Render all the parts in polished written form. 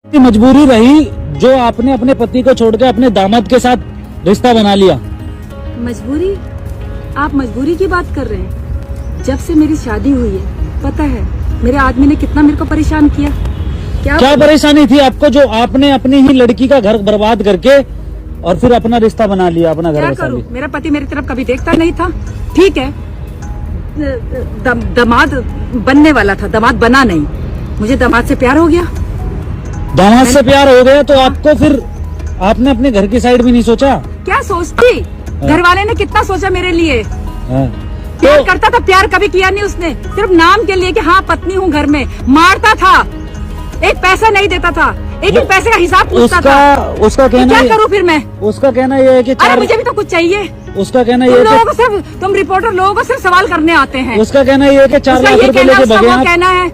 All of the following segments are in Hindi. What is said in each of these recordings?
मजबूरी रही जो आपने अपने पति को छोड़ के अपने दामाद के साथ रिश्ता बना लिया? मजबूरी? आप मजबूरी की बात कर रहे हैं? जब से मेरी शादी हुई है, पता है मेरे आदमी ने कितना मेरे को परेशान किया। क्या परेशानी थी आपको जो आपने अपनी ही लड़की का घर बर्बाद करके और फिर अपना रिश्ता बना लिया, अपना घर बसा लिया? मेरा पति मेरी तरफ कभी देखता नहीं था। ठीक है, दामाद बनने वाला था, दामाद बना नहीं। मुझे दामाद से प्यार हो गया। दामाद से प्यार हो गया तो आपको फिर आपने अपने घर की साइड भी नहीं सोचा? क्या सोचती, घर वाले ने कितना सोचा मेरे लिए। प्यार करता था, प्यार कभी किया नहीं उसने। सिर्फ नाम के लिए कि हाँ पत्नी हूँ घर में। मारता था, एक पैसा नहीं देता था, एक पैसे का हिसाब पूछता था। उसका कहना क्या करूँ फिर मैं? उसका कहना ये है कि मुझे भी तो कुछ चाहिए। उसका कहना ये है तुम रिपोर्टर लोगों को सिर्फ सवाल करने आते हैं। उसका कहना ये है कि 4 लाख रुपए लेके भगे आप। कहना है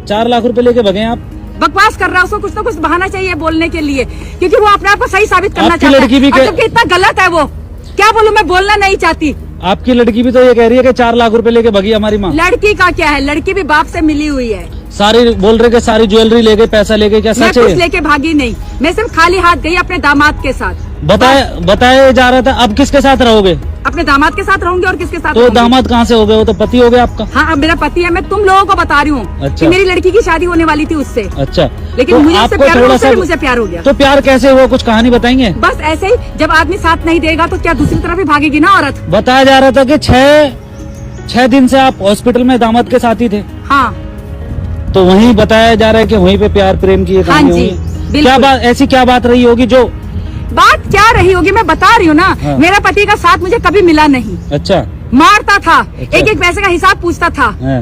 4 लाख रुपए लेके भगे आप। बकवास कर रहा है, उसको कुछ ना कुछ बहाना चाहिए बोलने के लिए, क्योंकि वो अपने आप को सही साबित करना चाहता है। जबकि इतना गलत है वो। क्या बोलूं, मैं बोलना नहीं चाहती। आपकी लड़की भी तो ये कह रही है कि 4 लाख रुपए लेके भगी हमारी माँ। लड़की का क्या है, लड़की भी बाप से मिली हुई है। सारी बोल रहे कि सारी ज्वेलरी ले गए, पैसा ले गए, क्या सच है? मैं कुछ लेके भागी नहीं, मैं सिर्फ खाली हाथ गई अपने दामाद के साथ। बताया जा रहा था। अब किसके साथ रहोगे? अपने दामाद के साथ रहूंगी। और किसके साथ? तो दामाद कहाँ से हो गए? वो तो पति हो गया आपका। हाँ, अब मेरा पति है। मैं तुम लोगों को बता रही हूँ अच्छा। कि मेरी लड़की की शादी होने वाली थी उससे। अच्छा, लेकिन तो मुझे उससे प्यार, मुझे प्यार हो गया। तो प्यार कैसे हुआ, कुछ कहानी बताएंगे? बस ऐसे ही, जब आदमी साथ नहीं देगा तो क्या दूसरी तरफ ही भागेगी ना औरत। बताया जा रहा था कि 6 दिन से आप हॉस्पिटल में दामाद के साथ ही थे। हाँ, तो वहीं बताया जा रहा है कि वहीं पे प्यार प्रेम की कहानी हुई। क्या बात, ऐसी क्या बात रही होगी? जो बात क्या रही होगी मैं बता रही हूँ ना। हाँ। मेरा पति का साथ मुझे कभी मिला नहीं। अच्छा। मारता था। अच्छा। एक पैसे का हिसाब पूछता था। हाँ।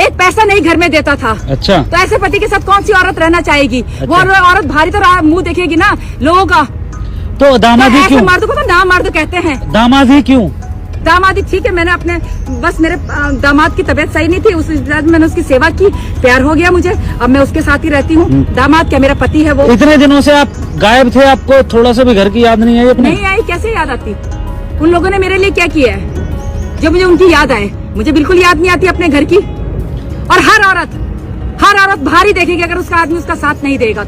एक पैसा नहीं घर में देता था। अच्छा। तो ऐसे पति के साथ कौन सी औरत रहना चाहेगी? अच्छा। वो औरत भारी तो मुंह देखेगी ना लोगों का। तो दामाद ही क्यों? मर्द को तो ना मर्द कहते हैं। दामाद ही क्यों? दामादी ठीक है, मैंने अपने बस मेरे दामाद की तबीयत सही नहीं थी, उस वजह मैंने उसकी सेवा की, प्यार हो गया मुझे। अब मैं उसके साथ ही रहती हूँ। दामाद क्या, मेरा पति है वो। इतने दिनों से आप गायब थे, आपको थोड़ा सा भी घर की याद नहीं आई अपनी? नहीं आई, कैसे याद आती? उन लोगों ने मेरे लिए क्या किया है जो मुझे उनकी याद आए? मुझे बिल्कुल याद नहीं आती अपने घर की। और हर औरत भारी देखेगी अगर उसका आदमी उसका साथ नहीं देगा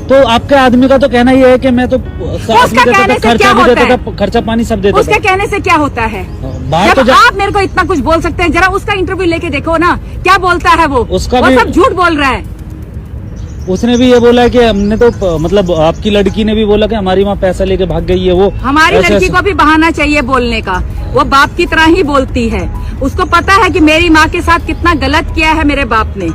तो आपके आदमी का तो कहना ये है कि मैं तो उसका कहने से क्या होता है? खर्चा पानी सब देता था। उसके कहने से क्या होता है? जब आप मेरे को इतना कुछ बोल सकते हैं, जरा उसका इंटरव्यू लेके देखो ना, क्या बोलता है वो। उसका वो सब झूठ बोल रहा है। उसने भी ये बोला कि हमने तो मतलब आपकी लड़की ने भी बोला कि हमारी माँ पैसा लेके भाग गई है। वो हमारी लड़की को भी बहाना चाहिए बोलने का। वो बाप की तरह ही बोलती है। उसको पता है कि मेरी माँ के साथ कितना गलत किया है मेरे बाप ने।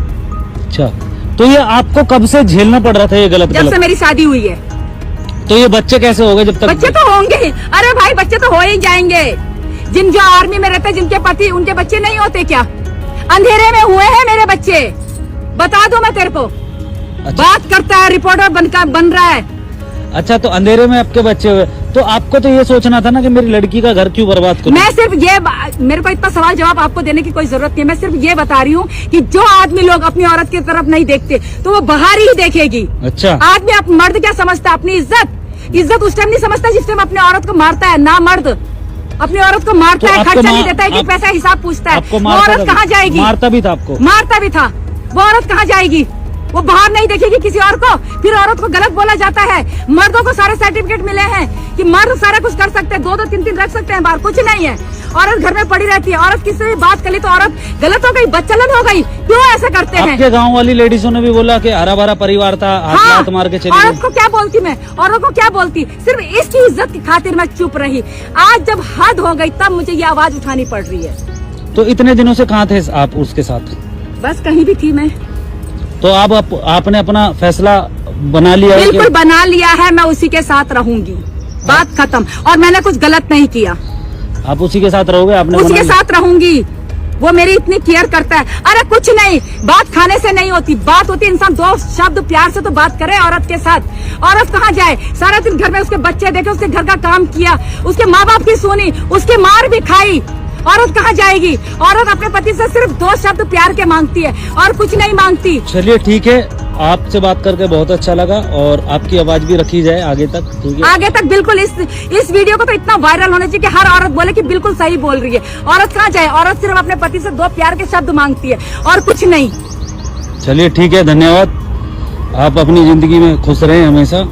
अच्छा, तो ये आपको कब से झेलना पड़ रहा था ये गलत? जब से मेरी शादी हुई है। तो ये बच्चे कैसे हो गए जब तक? बच्चे तो होंगे। अरे भाई, बच्चे तो हो ही जाएंगे। जो आर्मी में रहते, जिनके पति, उनके बच्चे नहीं होते क्या? अंधेरे में हुए हैं मेरे बच्चे, बता दो मैं तेरे को। अच्छा। बात करता है, रिपोर्टर बन रहा है। अच्छा, तो अंधेरे में आपके बच्चे हुए, तो आपको तो ये सोचना था ना कि मेरी लड़की का घर क्यों बर्बाद करूं? मैं सिर्फ ये, मेरे को इतना सवाल जवाब आपको देने की कोई जरूरत नहीं है। मैं सिर्फ ये बता रही हूँ कि जो आदमी लोग अपनी औरत की तरफ नहीं देखते तो वो बाहर ही देखेगी। अच्छा। आदमी मर्द क्या समझता है? अपनी इज्जत उस टाइम नहीं समझता जिस टाइम अपने औरत को मारता है। ना मर्द अपनी औरत को मारता है, खर्चा नहीं देता है, पैसा हिसाब पूछता है। वो औरत कहाँ जाएगी? मारता भी था आपको? मारता भी था। वो औरत कहाँ जाएगी? वो बाहर नहीं देखेगी किसी और को। फिर औरत को गलत बोला जाता है। मर्दों को सारे सर्टिफिकेट मिले हैं कि मर्द सारा कुछ कर सकते हैं, 2-2 3-3 रख सकते हैं बाहर, कुछ नहीं है। औरत घर में पड़ी रहती है। औरत किसी से बात कर ली तो औरत गलत हो गई, बच्चलन हो गई। क्यों ऐसा करते हैं? आपके गांव वाली लेडीजों ने भी बोला कि हरा भरा परिवार था, हाथ मार के चली गई। औरत को क्या बोलती मैं? औरत को क्या बोलती? सिर्फ इसकी इज्जत की खातिर मैं चुप रही। आज जब हद हो गई तब मुझे ये आवाज उठानी पड़ रही है। तो इतने दिनों से कहाँ थे आप उसके साथ? बस कहीं भी थी मैं। तो आपने अपना फैसला बना लिया? बिल्कुल बना लिया है, मैं उसी के साथ रहूंगी। बात खत्म। और मैंने कुछ गलत नहीं किया। आप उसी के साथ रहोगे? आपने उसी के साथ रहूंगी। वो मेरी इतनी केयर करता है। अरे कुछ नहीं, बात खाने से नहीं होती, बात होती इंसान 2 शब्द प्यार से तो बात करे औरत के साथ। औरत कहाँ जाए? सारा दिन घर में उसके बच्चे देखे, उसके घर का काम किया, उसके माँ बाप की सुनी, उसकी मार भी खाई। औरत कहाँ जाएगी? औरत अपने पति से सिर्फ 2 शब्द प्यार के मांगती है और कुछ नहीं मांगती। चलिए ठीक है, आपसे बात करके बहुत अच्छा लगा और आपकी आवाज भी रखी जाए आगे तक, ठीक है? आगे तक बिल्कुल। इस वीडियो को तो इतना वायरल होना चाहिए कि हर औरत बोले कि बिल्कुल सही बोल रही है। औरत कहाँ जाए? औरत सिर्फ अपने पति से 2 प्यार के शब्द मांगती है और कुछ नहीं। चलिए ठीक है, धन्यवाद। आप अपनी जिंदगी में खुश रहें हमेशा।